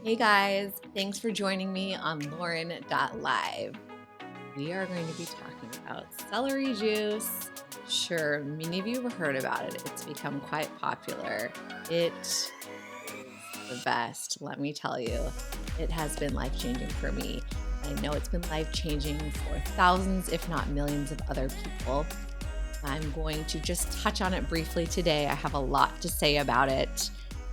Hey guys, thanks for joining me on Lauren.live. We are going to be talking about celery juice. Sure, many of you have heard about it. It's become quite popular. It is the best, let me tell you. It has been life-changing for me. I know it's been life-changing for thousands, if not millions of other people. I'm going to just touch on it briefly today. I have a lot to say about it.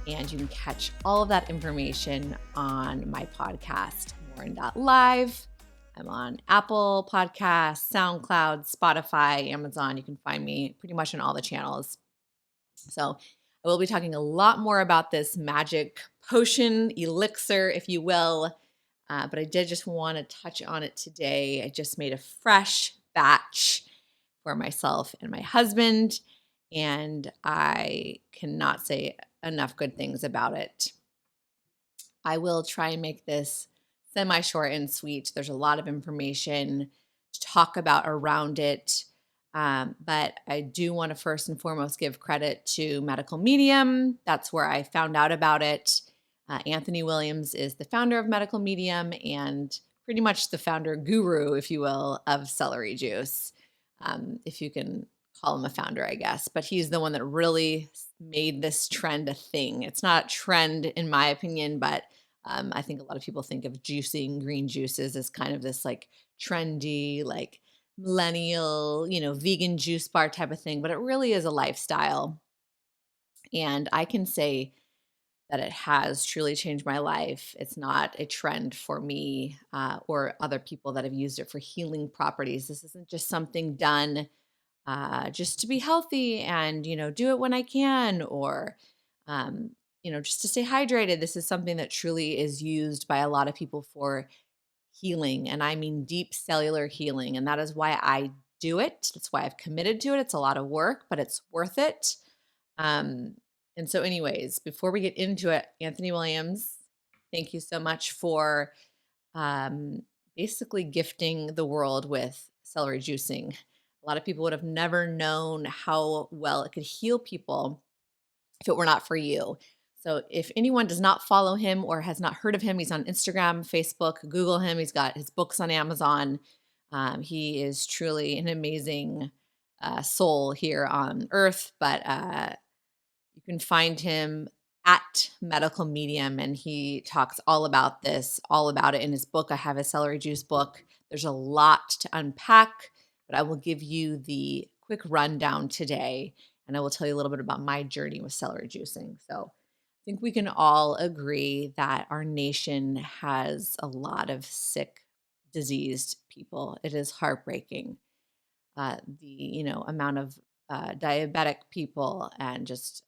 And you can catch all of that information on my podcast, Lauren.live. I'm on Apple Podcasts, SoundCloud, Spotify, Amazon. You can find me pretty much on all the channels. So I will be talking a lot more about this magic potion, elixir, if you will. But I did just want to touch on it today. I just made a fresh batch for myself and my husband, and I cannot say enough good things about it. I will try and make this semi-short and sweet. There's a lot of information to talk about around it, but I do want to first and foremost give credit to Medical Medium. That's where I found out about it. Anthony Williams is the founder of Medical Medium and pretty much the founder guru, if you will, of celery juice. If you can call him a founder, I guess, but he's the one that really made this trend a thing. It's not a trend in my opinion, but I think a lot of people think of juicing green juices as kind of this like trendy, like millennial, vegan juice bar type of thing, but it really is a lifestyle. And I can say that it has truly changed my life. It's not a trend for me or other people that have used it for healing properties. This isn't just something done just to be healthy and, do it when I can or, just to stay hydrated. This is something that truly is used by a lot of people for healing. And I mean deep cellular healing. And that is why I do it. That's why I've committed to it. It's a lot of work, but it's worth it. Um, and so, anyways, before we get into it, Anthony Williams, thank you so much for um, basically gifting the world with celery juicing. A lot of people would have never known how well it could heal people if it were not for you. So, if anyone does not follow him or has not heard of him, he's on Instagram, Facebook, Google him. He's got his books on Amazon. He is truly an amazing soul here on earth, but you can find him at Medical Medium, and he talks all about this, all about it in his book. I have a celery juice book. There's a lot to unpack, but I will give you the quick rundown today, and I will tell you a little bit about my journey with celery juicing. So I think we can all agree that our nation has a lot of sick, diseased people. It is heartbreaking. The amount of diabetic people and just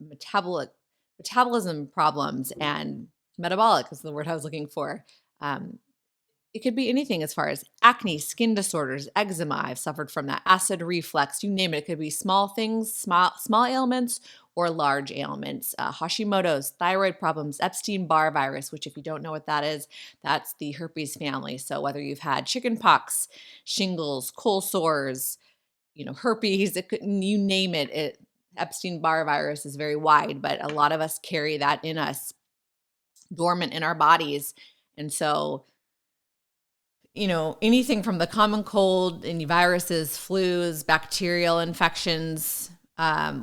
metabolism problems and metabolic is the word I was looking for. Um, it could be anything as far as acne, skin disorders, eczema. I've suffered from that, acid reflux, you name it. It could be small things, small ailments or large ailments. Hashimoto's, thyroid problems, Epstein-Barr virus, which if you don't know what that is, that's the herpes family. So whether you've had chickenpox, shingles, cold sores, herpes, you name it. Epstein-Barr virus is very wide, but a lot of us carry that in us, dormant in our bodies. And so, anything from the common cold, any viruses, flus, bacterial infections,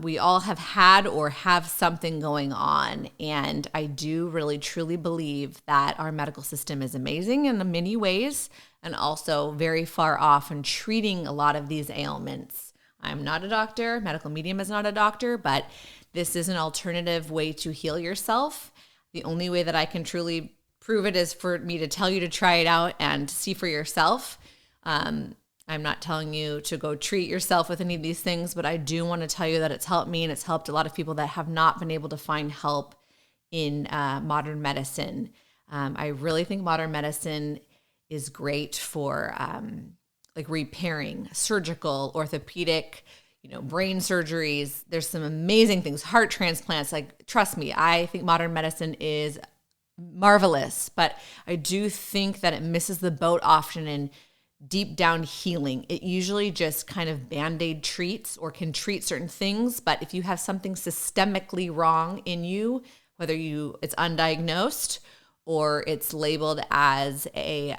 we all have had or have something going on. And I do really, truly believe that our medical system is amazing in many ways and also very far off in treating a lot of these ailments. I'm not a doctor. Medical Medium is not a doctor, but this is an alternative way to heal yourself. The only way that I can truly prove it is for me to tell you to try it out and see for yourself. I'm not telling you to go treat yourself with any of these things, but I do want to tell you that it's helped me and it's helped a lot of people that have not been able to find help in modern medicine. I really think modern medicine is great for like repairing, surgical, orthopedic, brain surgeries. There's some amazing things, heart transplants. Like, trust me, I think modern medicine is marvelous, but I do think that it misses the boat often in deep down healing. It usually just kind of band-aid treats or can treat certain things, but if you have something systemically wrong in you, whether it's undiagnosed or it's labeled as a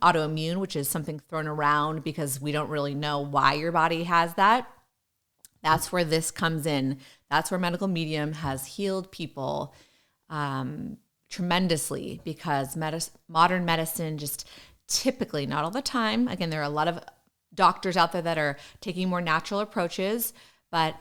autoimmune, which is something thrown around because we don't really know why your body has that. That's where this comes in. That's where medical medium has healed people tremendously, because modern medicine just typically, not all the time. Again, there are a lot of doctors out there that are taking more natural approaches, but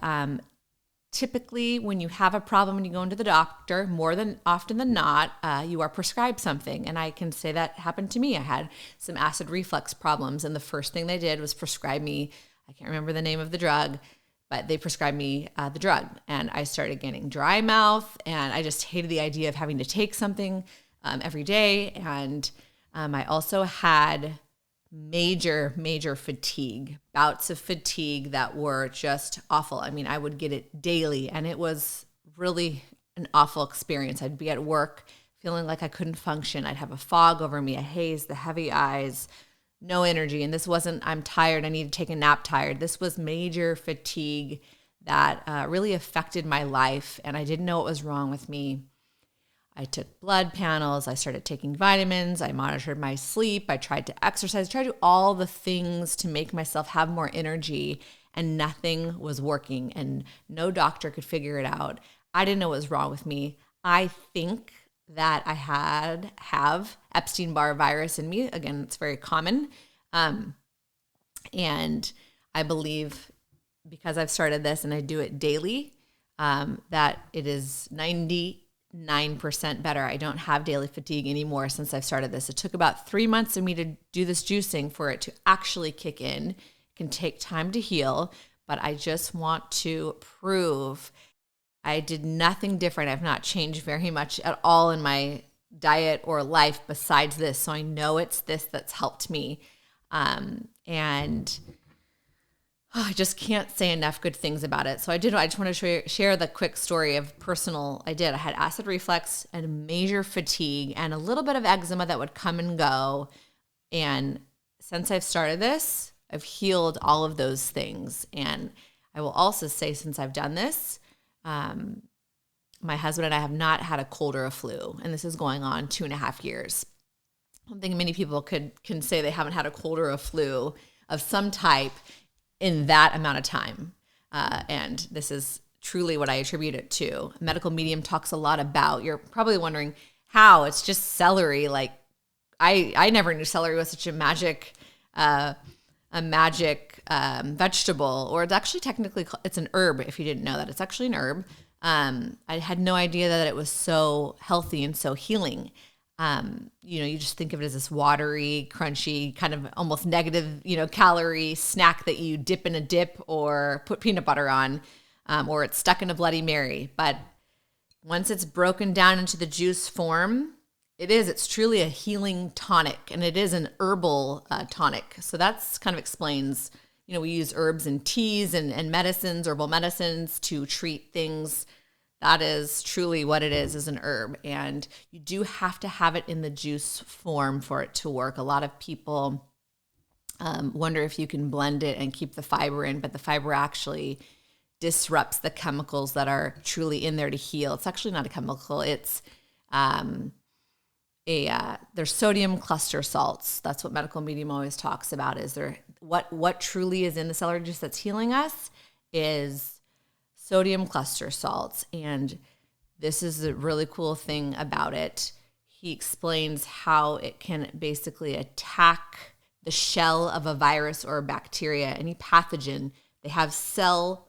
typically when you have a problem and you go into the doctor, more than often than not, you are prescribed something. And I can say that happened to me. I had some acid reflux problems, and the first thing they did was prescribe me, I can't remember the name of the drug, but they prescribed me the drug, and I started getting dry mouth, and I just hated the idea of having to take something every day. And I also had major fatigue, bouts of fatigue that were just awful. I mean, I would get it daily, and it was really an awful experience. I'd be at work feeling like I couldn't function. I'd have a fog over me, a haze, the heavy eyes, no energy. And this wasn't, I'm tired, I need to take a nap tired. This was major fatigue that really affected my life, and I didn't know what was wrong with me. I took blood panels, I started taking vitamins, I monitored my sleep, I tried to exercise, tried to do all the things to make myself have more energy, and nothing was working, and no doctor could figure it out. I didn't know what was wrong with me. I think that I have Epstein-Barr virus in me. Again, it's very common. And I believe, because I've started this and I do it daily, that it is 99% better. I don't have daily fatigue anymore since I've started this. It took about 3 months of me to do this juicing for it to actually kick in. It can take time to heal, but I just want to prove I did nothing different. I've not changed very much at all in my diet or life besides this. So I know it's this that's helped me. And I just can't say enough good things about it. So I just want to share the quick story of personal. I had acid reflux and major fatigue and a little bit of eczema that would come and go. And since I've started this, I've healed all of those things. And I will also say, since I've done this, my husband and I have not had a cold or a flu, and this is going on 2.5 years. I don't think many people can say they haven't had a cold or a flu of some type in that amount of time. And this is truly what I attribute it to. Medical medium talks a lot about, you're probably wondering how, it's just celery. Like I never knew celery was such a magic vegetable, or it's actually technically, it's an herb. If you didn't know that, it's actually an herb. I had no idea that it was so healthy and so healing. You just think of it as this watery, crunchy, kind of almost negative, calorie snack that you dip in a dip or put peanut butter on, or it's stuck in a Bloody Mary. But once it's broken down into the juice form, it's truly a healing tonic, and it is an herbal tonic. So that's kind of explains, we use herbs and teas and medicines, herbal medicines to treat things. That is truly what it is an herb. And you do have to have it in the juice form for it to work. A lot of people wonder if you can blend it and keep the fiber in, but the fiber actually disrupts the chemicals that are truly in there to heal. It's actually not a chemical. It's there's sodium cluster salts. That's what medical medium always talks about. Is there what truly is in the celery juice that's healing us is sodium cluster salts. And this is the really cool thing about it. He explains how it can basically attack the shell of a virus or a bacteria, any pathogen. They have shells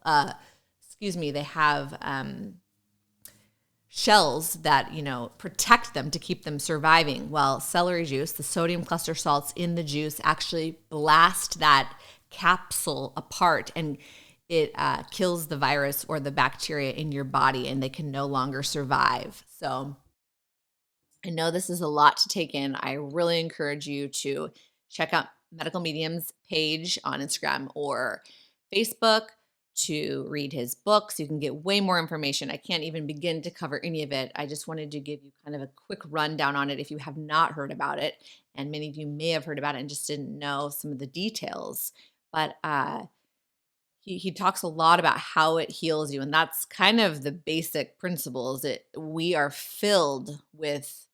that, protect them to keep them surviving. Well, celery juice, the sodium cluster salts in the juice actually blast that capsule apart, and it kills the virus or the bacteria in your body, and they can no longer survive. So I know this is a lot to take in. I really encourage you to check out Medical Medium's page on Instagram or Facebook to read his books. You can get way more information. I can't even begin to cover any of it. I just wanted to give you kind of a quick rundown on it if you have not heard about it. And many of you may have heard about it and just didn't know some of the details. But he talks a lot about how it heals you. And that's kind of the basic principles. We are filled with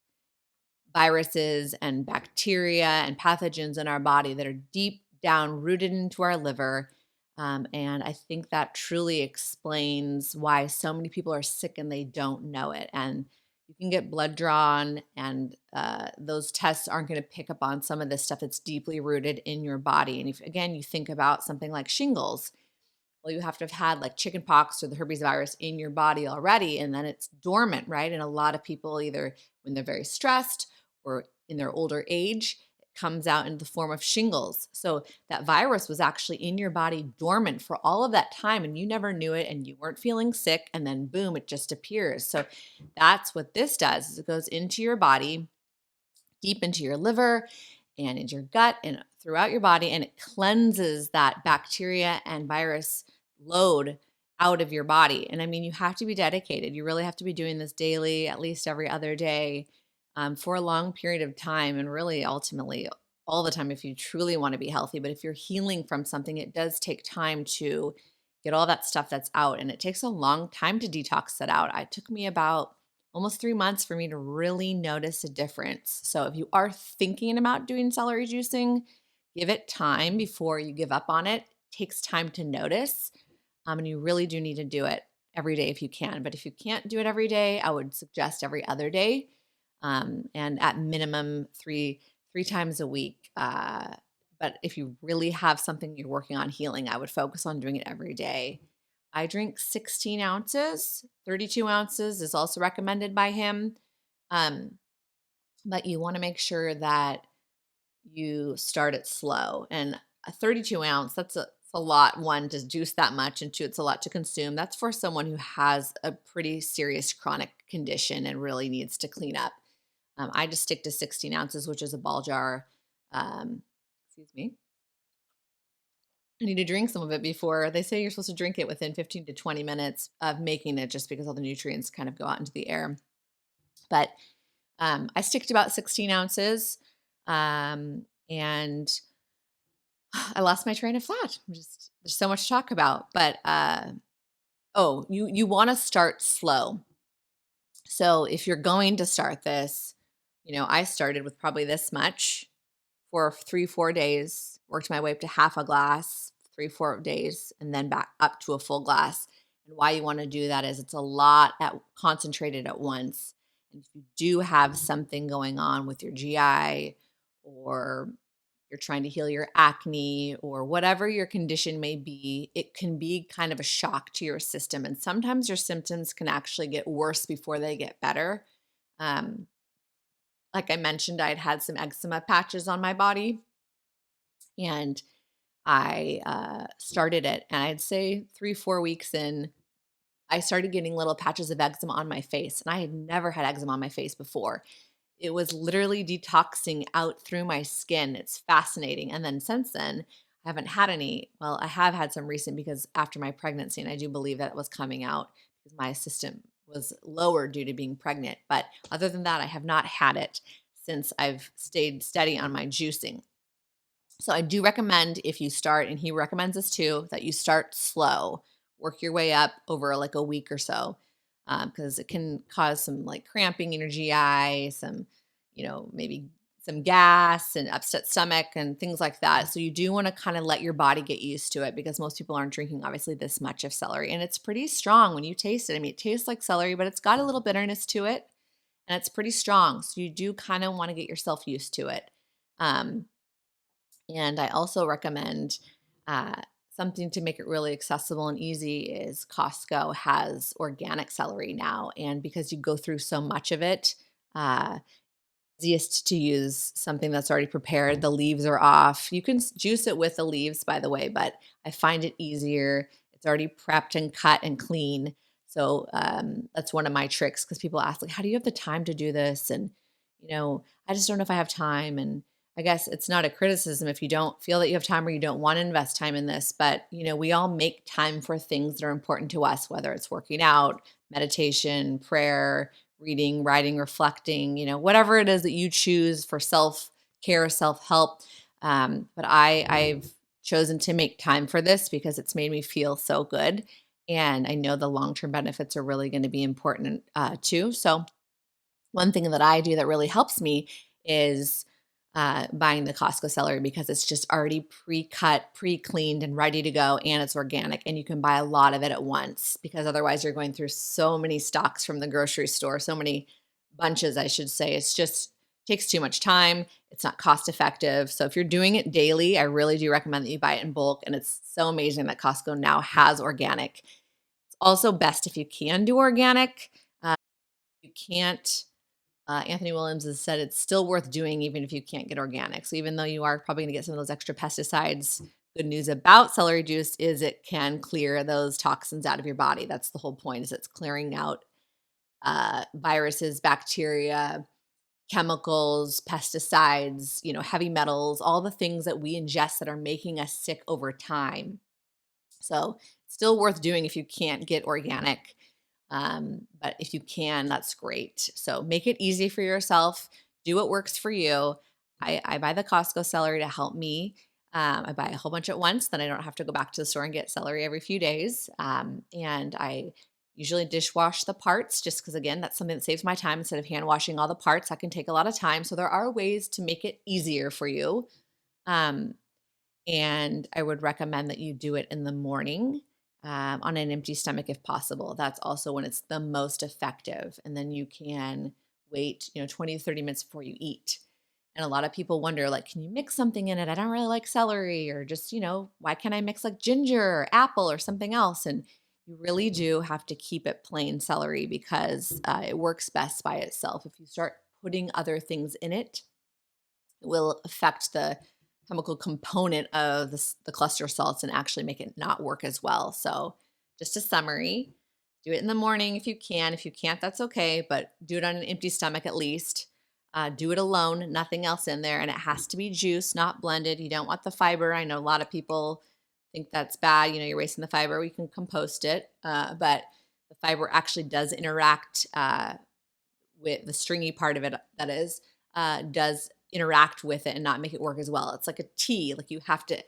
viruses and bacteria and pathogens in our body that are deep down rooted into our liver. And I think that truly explains why so many people are sick and they don't know it. And you can get blood drawn, and those tests aren't going to pick up on some of this stuff that's deeply rooted in your body. And if, again, you think about something like shingles, well, you have to have had like chicken pox or the herpes virus in your body already, and then it's dormant, right? And a lot of people, either when they're very stressed or in their older age, it comes out in the form of shingles. So that virus was actually in your body dormant for all of that time, and you never knew it, and you weren't feeling sick, and then boom, it just appears. So that's what this does, is it goes into your body, deep into your liver and into your gut and throughout your body, and it cleanses that bacteria and virus load out of your body. And I mean, you have to be dedicated. You really have to be doing this daily, at least every other day, for a long period of time, and really ultimately all the time if you truly want to be healthy. But if you're healing from something, it does take time to get all that stuff that's out, and it takes a long time to detox that out. It took me about almost 3 months for me to really notice a difference. So if you are thinking about doing celery juicing, give it time before you give up on it. It takes time to notice. And you really do need to do it every day if you can. But if you can't do it every day, I would suggest every other day, and at minimum three times a week. But if you really have something you're working on healing, I would focus on doing it every day. I drink 16 ounces. 32 ounces is also recommended by him. Um, but you want to make sure that you start it slow. And a 32 ounce, it's a lot, one, to juice that much, and two, it's a lot to consume. That's for someone who has a pretty serious chronic condition and really needs to clean up. I just stick to 16 ounces, which is a ball jar. Excuse me. I need to drink some of it before. They say you're supposed to drink it within 15 to 20 minutes of making it, just because all the nutrients kind of go out into the air. But I stick to about 16 ounces. And I lost my train of thought. There's so much to talk about. But you want to start slow. So if you're going to start this, I started with probably this much for 3, 4 days, worked my way up to half a glass, 3, 4 days, and then back up to a full glass. And why you want to do that is it's a lot concentrated at once. And if you do have something going on with your GI, or you're trying to heal your acne, or whatever your condition may be, it can be kind of a shock to your system. And sometimes your symptoms can actually get worse before they get better. Um, like I mentioned, I'd had some eczema patches on my body, and I started it. And I'd say 3, 4 weeks in, I started getting little patches of eczema on my face. And I had never had eczema on my face before. It was literally detoxing out through my skin. It's fascinating. And then since then, I haven't had any. Well, I have had some recent, because after my pregnancy, and I do believe that it was coming out because my system was lower due to being pregnant. But other than that, I have not had it since I've stayed steady on my juicing. So I do recommend, if you start, and he recommends this too, that you start slow, work your way up over like a week or so, because it can cause some like cramping in your GI, some, maybe some gas and upset stomach and things like that. So you do want to kind of let your body get used to it, because most people aren't drinking obviously this much of celery, and it's pretty strong when you taste it. I mean, it tastes like celery, but it's got a little bitterness to it, and it's pretty strong. So you do kind of want to get yourself used to it. Um, and I also recommend uh, something to make it really accessible and easy is Costco has organic celery now. And because you go through so much of it, uh, easiest to use something that's already prepared. The leaves are off. You can juice it with the leaves, by the way, but I find it easier. It's already prepped and cut and clean. So that's one of my tricks, because people ask, like, how do you have the time to do this? And, I just don't know if I have time. And I guess it's not a criticism if you don't feel that you have time or you don't want to invest time in this. But, we all make time for things that are important to us, whether it's working out, meditation, prayer, reading, writing, reflecting, whatever it is that you choose for self care, self help. But I've chosen to make time for this because it's made me feel so good. And I know the long term benefits are really going to be important too. So, one thing that I do that really helps me is buying the Costco celery because it's just already pre-cut, pre-cleaned, and ready to go, and it's organic. And you can buy a lot of it at once because otherwise you're going through so many stocks from the grocery store, so many bunches, I should say. It's just takes too much time. It's not cost effective. So if you're doing it daily, I really do recommend that you buy it in bulk. And it's so amazing that Costco now has organic. It's also best if you can do organic. You can't Anthony Williams has said it's still worth doing even if you can't get organic. So even though you are probably going to get some of those extra pesticides, good news about celery juice is it can clear those toxins out of your body. That's the whole point, is it's clearing out viruses, bacteria, chemicals, pesticides, heavy metals, all the things that we ingest that are making us sick over time. So still worth doing if you can't get organic. But if you can, that's great. So make it easy for yourself. Do what works for you. I buy the Costco celery to help me. I buy a whole bunch at once, then I don't have to go back to the store and get celery every few days. And I usually dishwash the parts just because, again, that's something that saves my time instead of hand washing all the parts. That can take a lot of time. So there are ways to make it easier for you. Um, and I would recommend that you do it in the morning on an empty stomach if possible. That's also when it's the most effective. And then you can wait, 20 to 30 minutes before you eat. And a lot of people wonder, like, can you mix something in it? I don't really like celery, or just, why can't I mix like ginger or apple or something else? And you really do have to keep it plain celery because it works best by itself. If you start putting other things in it, it will affect the chemical component of the cluster salts and actually make it not work as well. So, just a summary, do it in the morning if you can. If you can't, that's okay, but do it on an empty stomach at least. Do it alone, nothing else in there. And it has to be juice, not blended. You don't want the fiber. I know a lot of people think that's bad. You're wasting the fiber. We can compost it. But the fiber actually does interact with the stringy part of it, that is, does interact with it and not make it work as well. It's like a tea. Like you have to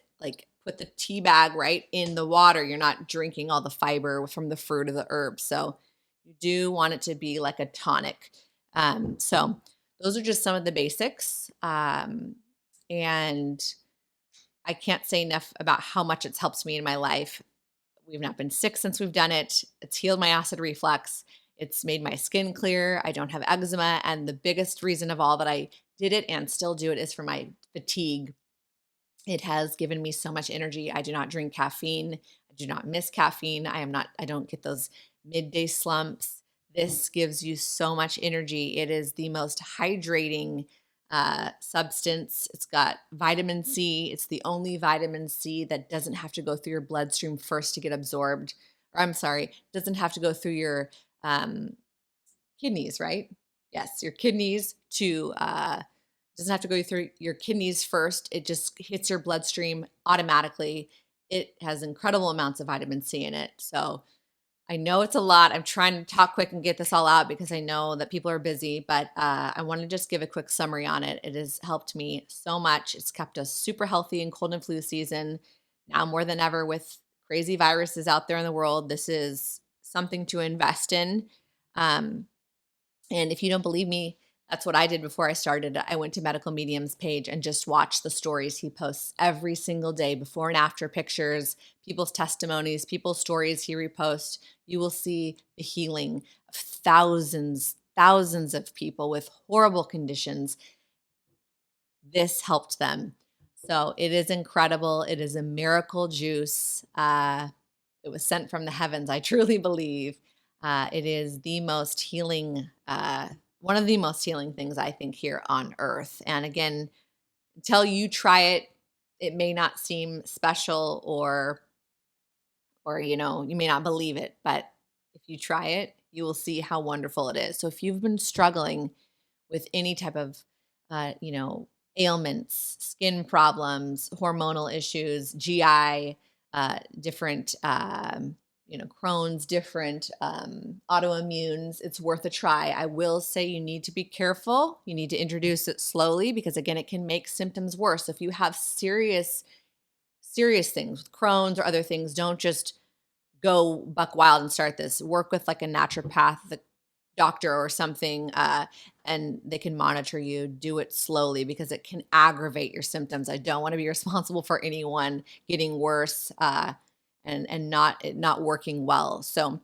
put the tea bag right in the water. You're not drinking all the fiber from the fruit or the herb. So you do want it to be like a tonic. So those are just some of the basics. And I can't say enough about how much it's helped me in my life. We've not been sick since we've done it. It's healed my acid reflux. It's made my skin clear. I don't have eczema. And the biggest reason of all that I did it and still do it is for my fatigue. It has given me so much energy. I do not drink caffeine. I do not miss caffeine. I don't get those midday slumps. This gives you so much energy. It is the most hydrating substance. It's got vitamin C. It's the only vitamin C that doesn't have to go through your bloodstream first to get absorbed. Or I'm sorry, doesn't have to go through your kidneys, right? Yes, your kidneys to doesn't have to go through your kidneys first. It just hits your bloodstream automatically. It has incredible amounts of vitamin C in it. So I know it's a lot. I'm trying to talk quick and get this all out because I know that people are busy, but I want to just give a quick summary on it. It has helped me so much. It's kept us super healthy in cold and flu season. Now more than ever with crazy viruses out there in the world, this is something to invest in. Um, and if you don't believe me, that's what I did before I started. I went to Medical Medium's page and just watched the stories he posts every single day, before and after pictures, people's testimonies, people's stories he reposts. You will see the healing of thousands of people with horrible conditions. This helped them. So it is incredible. It is a miracle juice. It was sent from the heavens, I truly believe. It is the most healing, one of the most healing things I think here on earth. And again, until you try it, it may not seem special, or you may not believe it, but if you try it, you will see how wonderful it is. So if you've been struggling with any type of, uh, you know, ailments, skin problems, hormonal issues, GI, different, Crohn's, different autoimmunes, it's worth a try. I will say you need to be careful. You need to introduce it slowly because, again, it can make symptoms worse. If you have serious things with Crohn's or other things, don't just go buck wild and start this. Work with like a naturopath, doctor or something, and they can monitor you, do it slowly because it can aggravate your symptoms. I don't want to be responsible for anyone getting worse, and not it not working well. So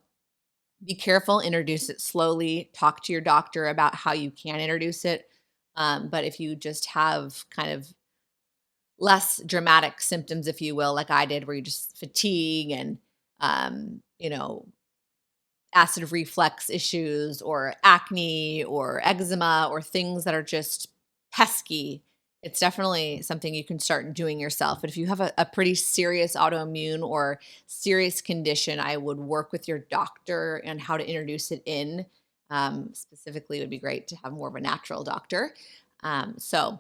be careful, introduce it slowly, talk to your doctor about how you can introduce it. But if you just have kind of less dramatic symptoms, if you will, like I did, where you just fatigue and, you know, acid reflux issues or acne or eczema or things that are just pesky, it's definitely something you can start doing yourself. But if you have a pretty serious autoimmune or serious condition, I would work with your doctor and how to introduce it in. Specifically, it would be great to have more of a natural doctor. So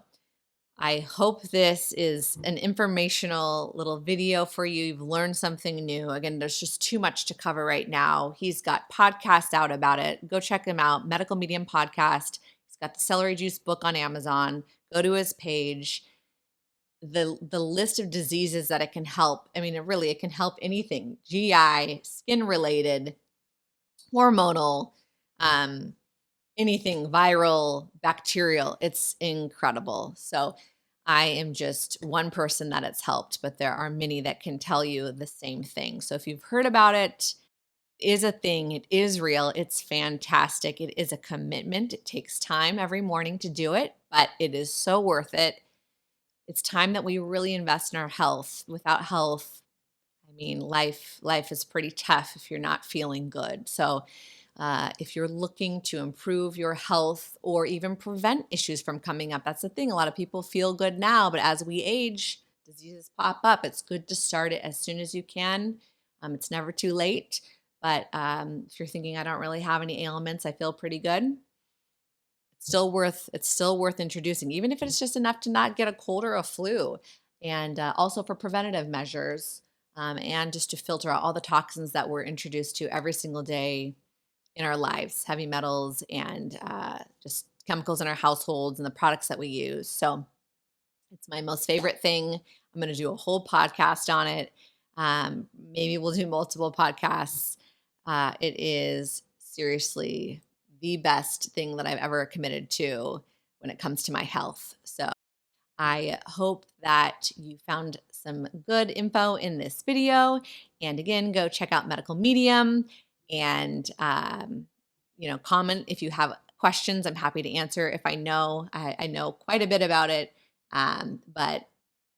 I hope this is an informational little video for you. You've learned something new. Again, there's just too much to cover right now. He's got podcasts out about it. Go check him out. Medical Medium Podcast. He's got the celery juice book on Amazon. Go to his page. The list of diseases that it can help. I mean, it can help anything: GI, skin related, hormonal, um, anything viral, bacterial. It's incredible. So I am just one person that it's helped, but there are many that can tell you the same thing. So if you've heard about it, it is a thing, it is real, it's fantastic. It is a commitment. It takes time every morning to do it, but it is so worth it. It's time that we really invest in our health. Without health, I mean, life is pretty tough if you're not feeling good. So, if you're looking to improve your health or even prevent issues from coming up, that's the thing. A lot of people feel good now, but as we age, diseases pop up. It's good to start it as soon as you can. It's never too late. But if you're thinking, I don't really have any ailments, I feel pretty good, it's still worth introducing, even if it's just enough to not get a cold or a flu, and also for preventative measures, and just to filter out all the toxins that we're introduced to every single day in our lives, heavy metals and just chemicals in our households and the products that we use. So it's my most favorite thing. I'm going to do a whole podcast on it. Maybe we'll do multiple podcasts. It is seriously the best thing that I've ever committed to when it comes to my health. So I hope that you found some good info in this video. And again, go check out Medical Medium and, comment if you have questions. I'm happy to answer. If I know quite a bit about it, but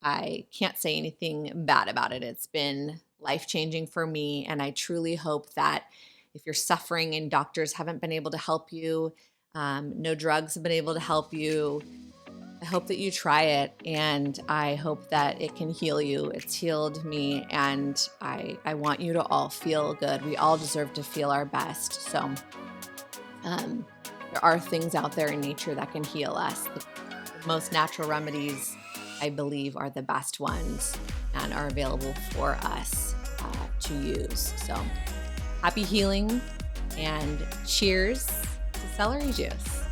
I can't say anything bad about it. It's been life changing for me. And I truly hope that if you're suffering and doctors haven't been able to help you, no drugs have been able to help you, I hope that you try it, and I hope that it can heal you. It's healed me, and I want you to all feel good. We all deserve to feel our best. So there are things out there in nature that can heal us. The most natural remedies, I believe, are the best ones and are available for us to use. So happy healing, and cheers to celery juice.